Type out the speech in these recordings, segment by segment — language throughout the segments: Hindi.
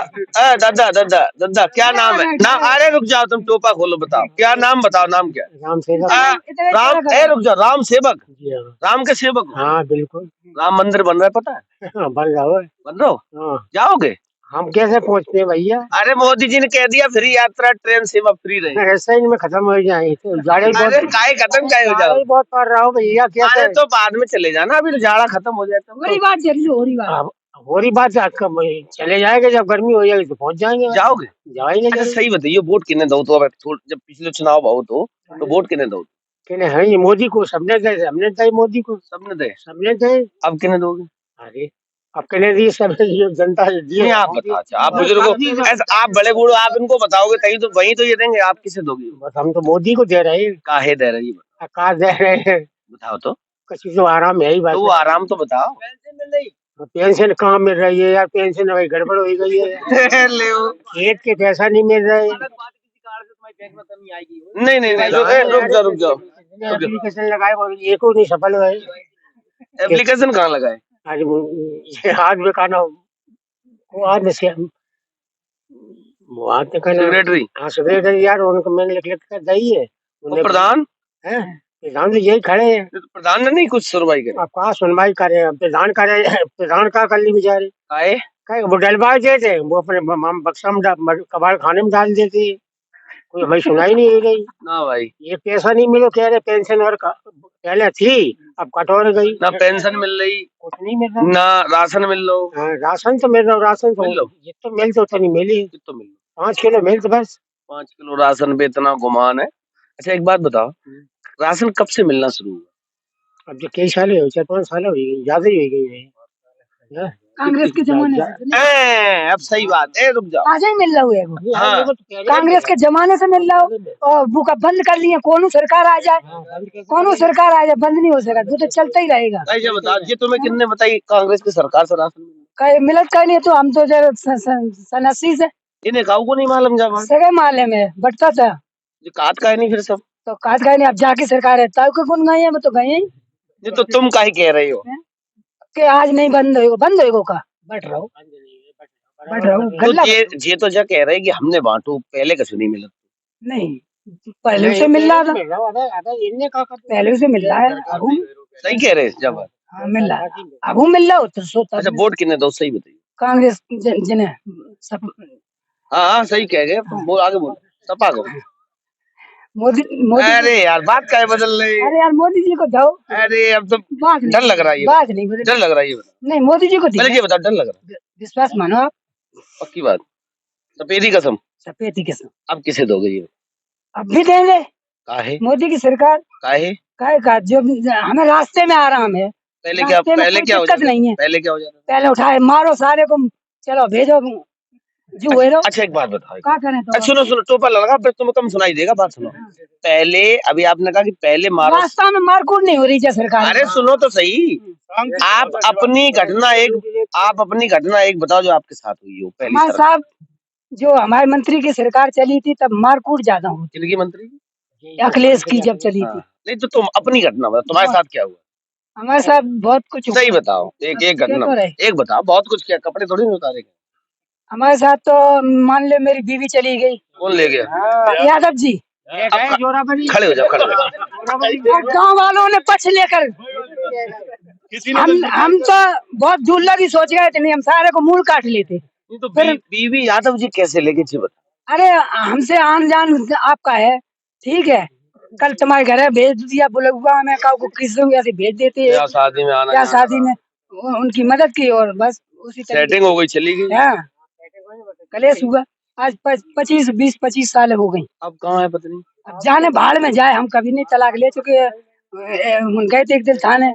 दादा दादा दादा क्या नाम है? नाम, अरे रुक जाओ, तुम टोपा खोलो, बताओ क्या नाम, बताओ नाम क्या है? राम सेवक। राम, रुक जाओ, राम सेवक? राम के सेवक हो? हाँ बिल्कुल। राम मंदिर बन रहा है, पता है? बन रहा है। बन रहा हो? हाँ। जाओगे? हम कैसे पहुँचते हैं भैया? अरे मोदी जी ने कह दिया फ्री यात्रा, ट्रेन सेवा फ्री रही। ऐसा ही में खत्म हो जाए तो जाड़े अरे काय खत्म काय हो जाओ? बहुत पड़ रहा हूँ भैया, क्या अरे तो बाद में चले जाना, अभी तो जाड़ा खत्म हो जाए तो। हो रही बात चले जाएंगे, जब गर्मी हो जाएगी तो पहुँच जाएंगे। जाओगे? जाएंगे। अच्छा सही बताइए, वोट किन्ने दो तो? अब जब पिछले चुनाव हो तो वोट किन्ने दो? किन्ने है ये मोदी को, सबने दे, हमने दे मोदी को, सबने दे, सबने दे। अब किन्ने दोगे? अरे अब किन्ने दी, सब जनता दी। आप बताओ, अच्छा आप बुजुर्गों, ऐसा आप बड़े बूढ़ो, आप इनको बताओगे तभी तो, वही तो ये देंगे। आप किसे दोगे? बस हम तो मोदी को दे रहे हैं। काहे दे रही? कहा दे रहे हैं, बताओ तो। किसी को आराम है ही बात। तो वो आराम तो बताओ। पेंशन कहाँ मिल रही है यार? पेंशन वही गड़बड़ हो गई है। खेत के पैसा नहीं मिल रहे। नहीं नहीं नहीं, रुक जाओ। एप्लीकेशन लगाए वो एक को नहीं सफल हुए। एप्लीकेशन कहाँ लगाए? आज में खाना वो आज में सेक्रेटरी। हाँ सेक्रेटरी यार, उनको मैंने लिख कर दी है। प्रधान है, प्रधान तो यही खड़े हैं। तो प्रधान ने नहीं कुछ सुनवाई करी? अब कहाँ सुनवाई करे? प्रधान करे, प्रधान का कर ली बेचारे। वो डलवा देते, वो अपने बक्सा में कबाड़ खाने में डाल देते, कोई हमें सुनाई नहीं गई ना भाई। ये पैसा नहीं मिलो कह रहे, पेंशन और पहले थी अब कटोर गई। ना पेंशन मिल रही, कुछ नहीं मिल रहा। ना राशन मिल लो। राशन तो मिल रहा, राशन तो ये तो मिल तो नहीं मिली, तो मिल 5 किलो मिल तो बस। 5 किलो राशन पे इतना गुमान है। अच्छा एक बात बताओ, राशन कब से मिलना शुरू हुआ? अब जो कई साल हो, 4-5 साल हो गई, ज्यादा ही हो गई है। कांग्रेस के जमाने से। अब सही बात है, रुक जाओ। आज ही मिल रहा है। हाँ। कांग्रेस के जमाने से मिल रहा हो, और बुका बंद कर लिए, कौन सरकार आ जाए, कौन सरकार आ जाए, बंद नहीं हो सका, वो तो चलता ही रहेगा। ये तुम्हें किसने बताई कांग्रेस की सरकार से राशन मिलत का नहीं? तो हम तो सनसी से इन्हें काऊ को नहीं मालूम, जब सगे माले में बटता था, काट का नहीं फिर सब तो काट का नहीं। अब जाके सरकार है तब को कौन गए हैं, वो तो गए ही। ये तो तुम काहे कह रही हो कि आज नहीं बंद होगा, बंद होगा का बट रहा हूँ तो ये तो जा कह रहे कि हमने बांटू, पहले कछु नहीं मिला। नहीं, पहले से मिल रहा था, पहले से मिल रहा है। सही कह रहे जब मिल रहा है, अब मिल रहा हो तो सोता। अच्छा वोट किन्ने दो, सही बताइए। कांग्रेस जिन्हें सब। हाँ सही कह गए, आगे बोलो। सपा को। मोदी अरे यार बात क्या बदल रही? अरे यार मोदी जी को दो। अरे अब तो डर लग रहा है, बात नहीं, डर लग रहा है। नहीं मोदी जी को ये बताओ, डर लग रहा है? विश्वास मानो आप, पक्की बात, सफेदी कसम। सफेदी कसम। अब किसे दोगे ये? अब भी देंगे। काहे? मोदी की सरकार। काहे? का जो हमें रास्ते में आराम है। पहले क्या हो जाता? नहीं है। पहले क्या हो जाता? पहले उठाए मारो सारे को, चलो भेजो जो हुए। अच्छा एक बात बताओ, क्या करें तो? सुनो टोपा लगा, फिर तुम्हें कम सुनाई देगा। बात सुनो, पहले अभी आपने कहा कि पहले मारो, रास्ता में मारकूट नहीं हो रही है सरकार। अरे सुनो तो सही, आप अपनी घटना एक बताओ जो आपके साथ हुई हो पहले। हमारे साहब जो हमारे मंत्री की सरकार चली थी तब मारकूट ज्यादा हुई। किनकी मंत्री? अखिलेश की जब चली थी। नहीं तो तुम अपनी घटना बताओ, तुम्हारे साथ क्या हुआ? हमारे साथ बहुत कुछ सही बताओ, एक घटना एक बताओ। बहुत कुछ किया, कपड़े थोड़ी नहीं उतारे। हमारे साथ तो मान ले मेरी बीवी चली गई। कौन ले गया? यादव जी। खड़े हो जाओ, खड़े हो जाओ। गाँव वालों ने पक्ष लेकर, हम तो बहुत दूर लगी सोच गए थे, नहीं हम सारे को मूल काट लेते। तो बीवी यादव जी कैसे लेके जी बता? अरे हमसे आन जान आपका है, ठीक है, कल तुम्हारे घर भेज दिया बुलगुआ में, को किस ऐसे भेज देते हैं, शादी में आना, क्या शादी में उनकी मदद की और बस उसी सेटिंग हो गई, चली गई। हाँ कलेश हुआ। आज 20-25 साल हो गई। अब कहाँ है पत्नी? अब जाने भाड़ में जाए, हम कभी नहीं तलाक ले चुके। गए थे एक दिन थाने,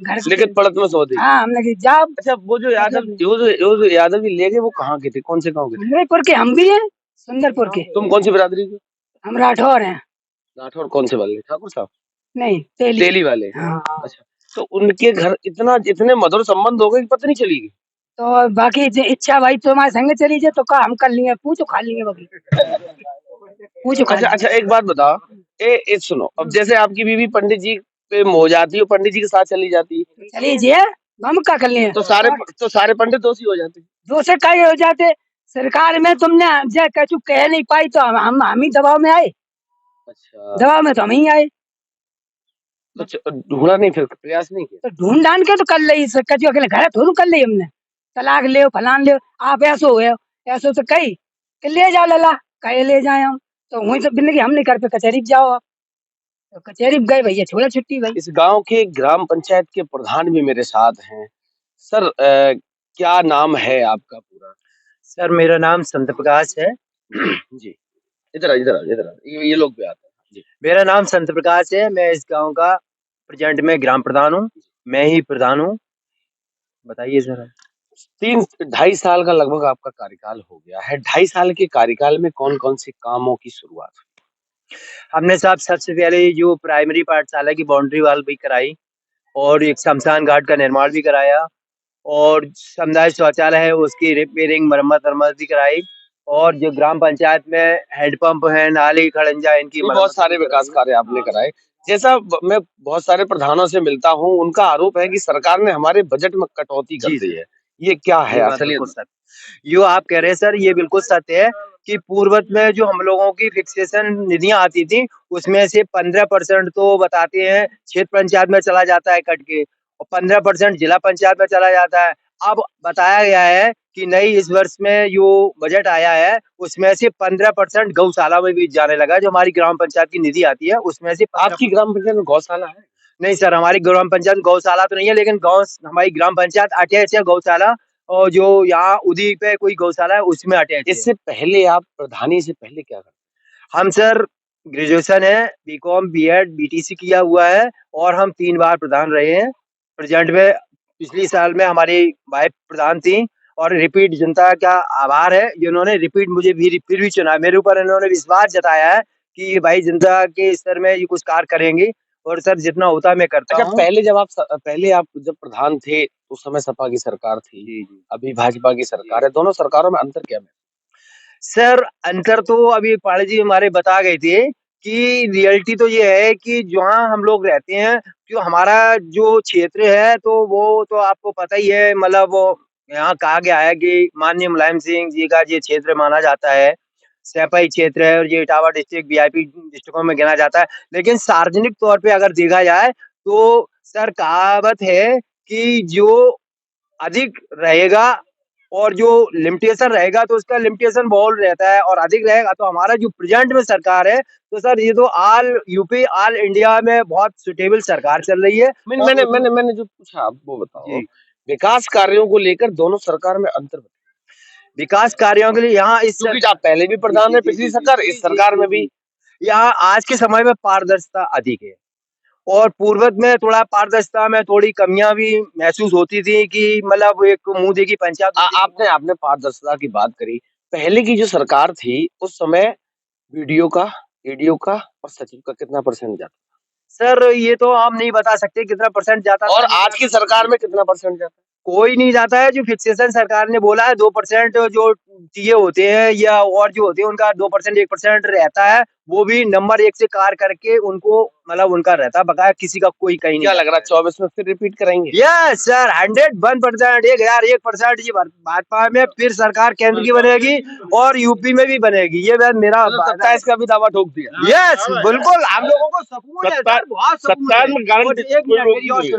घर लिखित पढ़त में सो दी। हाँ हमने कहा जाओ। अच्छा वो जो यादव जी ले गए, वो कहाँ के थे, कौन से गाँव के? सुंदरपुर के। हम भी हैं सुंदरपुर के। तुम कौन सी बिरादरी के? हम राठौर हैं। राठौर कौन से वाले? ठाकुर साहब? नहीं तेली वाले। अच्छा तो उनके घर इतने मधुर संबंध हो गए कि पत्नी चली गई। तो बाकी इच्छा भाई तुम्हारे संग चली जाए तो का हम कर लिए, पूछो खा लिए बाकी पूछो। अच्छा एक बात बताओ, सुनो, अब जैसे आपकी बीवी पंडित जी पे हो जाती है, पंडित जी के साथ चली जाती है, चलिए हम क्या कर लिए, तो सारे पंडित दोषी हो जाते हैं। दोषी कई हो जाते, सरकार में तुमने जे कछु कह नहीं पाई तो हम ही दबाव में आए, अच्छा, दबाव में तो हम ही आए। तो ढूंढा नहीं, फिर प्रयास नहीं किया? तो ढूंढ ढांड के तो कर ली, कछु अकेले घर थोड़ू कर ली हमने, तलाक ले फलान ले, आप ऐसो हो ऐसो तो कही कि ले जाओ लला, कहे ले जाए हम, तो वही सब जिंदगी हम नहीं कर पे, कचहरी पे जाओ आप, तो कचहरी पे गए भैया, छोड़ा छुट्टी भाई। इस गांव के ग्राम पंचायत के प्रधान भी मेरे साथ हैं। सर, क्या नाम है आपका पूरा? सर मेरा नाम संत प्रकाश है। जी, इधर आ, इधर आ, इधर आ, ये लोग भी आते हैं जी। मेरा नाम संत प्रकाश है। मैं इस गांव का प्रेजेंट में ग्राम प्रधान हूँ। मैं ही प्रधान हूँ। बताइए सर। 3-2.5 साल का लगभग आपका कार्यकाल हो गया है। 2.5 साल के कार्यकाल में कौन-कौन से कामों की शुरुआत हुई? हमने साहब सबसे पहले जो प्राइमरी पाठशाला की बाउंड्री वाल भी कराई और एक शमशान घाट का निर्माण भी कराया और समुदाय शौचालय है उसकी रिपेयरिंग मरम्मत भी कराई और जो ग्राम पंचायत में हैंडपंप है, नाली खड़ंजा, इनकी ये बहुत सारे विकास कार्य आपने कराए। जैसा मैं बहुत सारे प्रधानों से मिलता हूँ, उनका आरोप है कि सरकार ने हमारे बजट में कटौती कर दी है। ये क्या है? चलिए, जो आप कह रहे हैं सर, ये बिल्कुल सत्य है कि पूर्वत में जो हम लोगों की फिक्सेशन निधियां आती थी उसमें से 15% तो बताते हैं क्षेत्र पंचायत में चला जाता है कट के और 15% जिला पंचायत में चला जाता है। अब बताया गया है कि नई इस वर्ष में जो बजट आया है उसमें से 15% गौशाला में भी जाने लगा। जो हमारी ग्राम पंचायत की निधि आती है उसमें से आपकी ग्राम पंचायत में गौशाला है? नहीं सर, हमारी ग्राम पंचायत गौशाला तो नहीं है, लेकिन गाँव हमारी ग्राम पंचायत अटैच है गौशाला और जो यहाँ उदी पे कोई गौशाला है उसमें अटैच है। इससे पहले आप प्रधानी से पहले क्या करते? हम सर ग्रेजुएशन है, बीकॉम, बीएड, बीटीसी किया हुआ है और हम 3 बार प्रधान रहे हैं। प्रेजेंट में पिछली साल में हमारी वाइफ प्रधान थी और रिपीट जनता का आभार है जिन्होंने रिपीट मुझे भी फिर भी चुना। मेरे ऊपर इन्होंने विश्वास जताया है कि भाई जनता के स्तर में ये कुछ कार्य करेंगे और सर जितना होता है मैं करता अच्छा, हूँ। पहले आप जब प्रधान थे उस समय सपा की सरकार थी, अभी भाजपा की सरकार है, दोनों सरकारों में अंतर क्या है? सर अंतर तो अभी पाड़े जी हमारे बता गए थे कि रियलिटी तो ये है कि जहाँ हम लोग रहते हैं, जो हमारा जो क्षेत्र है तो वो तो आपको पता ही है, मतलब वो यहाँ कहा गया है कि माननीय मुलायम सिंह जी का ये क्षेत्र माना जाता है, सैपाई क्षेत्र है और ये इटावा डिस्ट्रिक्ट वीआईपी डिस्ट्रिक्टों में गिना जाता है। लेकिन सार्वजनिक तौर पे अगर देखा जाए तो सर कहावत है कि जो अधिक रहेगा और जो लिमिटेशन रहेगा तो उसका लिमिटेशन बहुत रहता है और अधिक रहेगा। तो हमारा जो प्रेजेंट में सरकार है तो सर ये तो ऑल यूपी ऑल इंडिया में बहुत सुटेबल सरकार चल रही है। मैंने जो पूछा आप वो बताओ, विकास कार्यों को लेकर दोनों सरकार में अंतर बताओ। विकास कार्यों के लिए यहाँ क्योंकि आप पहले भी प्रधान है, पिछली सरकार, इस सरकार में भी यहाँ आज के समय में पारदर्शिता अधिक है और पूर्वत में थोड़ा पारदर्शिता में थोड़ी कमियां भी महसूस होती थी कि मतलब एक मुंह देखी पंचायत। आपने पारदर्शिता की बात करी। पहले की जो सरकार थी उस समय वीडियो का, एडीओ का और सचिव का कितना परसेंट जाता? सर ये तो हम नहीं बता सकते कितना परसेंट जाता और आज की सरकार में कितना परसेंट जाता? कोई नहीं जाता है। जो फिक्सेशन सरकार ने बोला है 2% जो टीए होते हैं या और जो होते हैं उनका 2% 1% रहता है, वो भी नंबर 1 से कार करके उनको मतलब उनका रहता है, बकाया किसी का कोई कहीं नहीं। क्या लग रहा है 24 में फिर रिपीट करेंगे? यस सर, 101%, 1001% ये भाजपा में फिर सरकार केंद्र की बनेगी और यूपी में भी बनेगी। ये मेरा इसका भी दावा ठोक दिया। यस बिल्कुल, हम लोगों को सबूत है सर, बहुत सबूत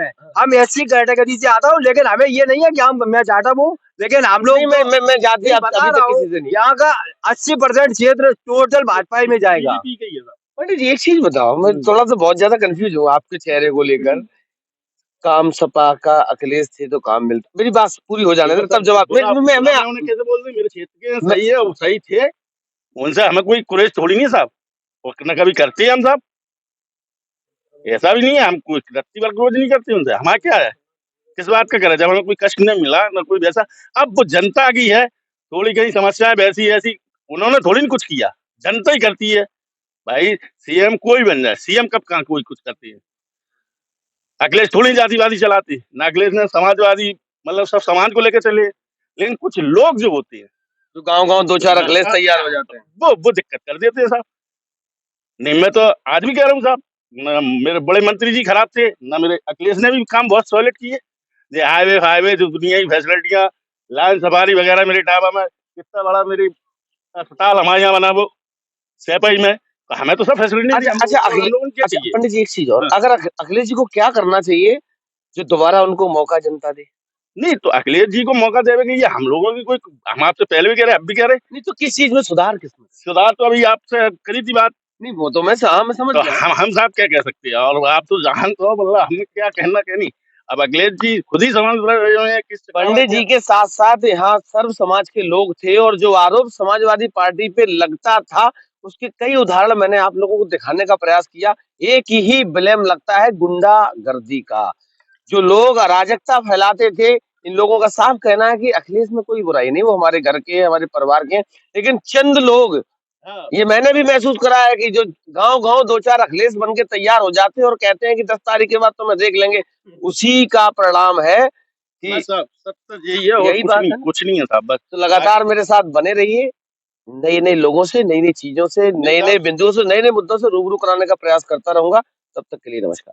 है। हम एससी कैटेगरी से आता हूँ, लेकिन हमें ये नहीं है कि मैं चाहता हूँ, लेकिन हम लोग मैं जाति बता रहा हूँ यहाँ का 80% क्षेत्र टोटल भाजपा में जाएगा। पंडित जी एक चीज बताओ, मैं थोड़ा सा बहुत ज्यादा कंफ्यूज हूँ आपके चेहरे को लेकर। काम सपा का अखिलेश थे तो काम मिलता, मेरी बात पूरी हो जाने दे तब जवाब। मैं कैसे बोल रहे मेरे क्षेत्र के सही है, वो सही थे, उनसे हमें कोई कुरेश थोड़ी नहीं साहब, और न कभी करते हैं हम साहब, ऐसा भी नहीं है हम कोई रत्ती बार क्रोध नहीं करते उनसे। हमारा क्या है, किस बात का करे, जब हमें कोई कष्ट नहीं मिला न कोई वैसा। अब वो जनता की है, थोड़ी कहीं समस्याएं वैसी ऐसी, उन्होंने थोड़ी ना कुछ किया, जनता ही करती है भाई। सीएम कोई बन जाए, सीएम कब कहाँ कोई कुछ करती है। अखिलेश थोड़ी जातिवादी चलाती, ना अखिलेश ने समाजवादी, मतलब सब समाज को लेकर चले। लेकिन कुछ लोग जो होते हैं तो गांव-गांव 2-4 अखिलेश तैयार हो जाते हैं, वो दिक्कत कर देते हैं साहब। नहीं मैं तो आज भी कह रहा हूँ साहब, मेरे बड़े मंत्री जी खराब थे ना, मेरे अखिलेश ने भी काम बहुत सॉलिड किए। ये हाईवे जो दुनिया की फैसिलिटियां, लाइन सफारी वगैरह मेरे टाबा में कितना बड़ा मेरी अस्पताल हमारे यहाँ बना वो सैपाई में, तो हमें तो सब फैसिलिटी अच्छा दी, अच्छा हम लोगों को क्या अच्छा चाहिए? पंडित जी एक चीज और, हाँ। अगर अखिलेश जी को क्या करना चाहिए जो दोबारा उनको मौका जनता दे? नहीं तो अखिलेश जी को मौका देवे कि ये हम लोगों की कोई, हम आपसे पहले भी कह रहे अब भी कह रहे, नहीं तो किस चीज में सुधार, किसमें? सुधार तो अभी आपसे करी थी बात, नहीं वो तो मैं समझ तो गया। हम साहब क्या कह सकते हैं, और आप तो जान तो मतलब हमें क्या कहना कहनी। अब अखिलेश जी खुद ही समझ रहे हैं किस पंडित जी के साथ साथ यहाँ सर्व समाज के लोग थे, और जो आरोप समाजवादी पार्टी पे लगता था उसके कई उदाहरण मैंने आप लोगों को दिखाने का प्रयास किया। एक ही ब्लेम लगता है गुंडागर्दी का। जो लोग अराजकता फैलाते थे, इन लोगों का साफ कहना है कि अखिलेश में कोई बुराई नहीं, वो हमारे घर के, हमारे परिवार के हैं। लेकिन चंद लोग, हाँ, ये मैंने भी महसूस करा है कि जो गांव-गांव 2-4 अखिलेश बन के तैयार हो जाते हैं और कहते हैं कि 10 तारीख के बाद तो मैं देख लेंगे, उसी का परिणाम है कि बस साहब सब तो यही है और यही बात है ना। कुछ नहीं है साहब, बस तो लगातार मेरे साथ बने रहिए, नए-नए लोगों से, नई-नई चीजों से, नए-नए बिंदुओं से, नए-नए मुद्दों से रूबरू कराने का प्रयास करता रहूंगा। तब तक के लिए नमस्कार।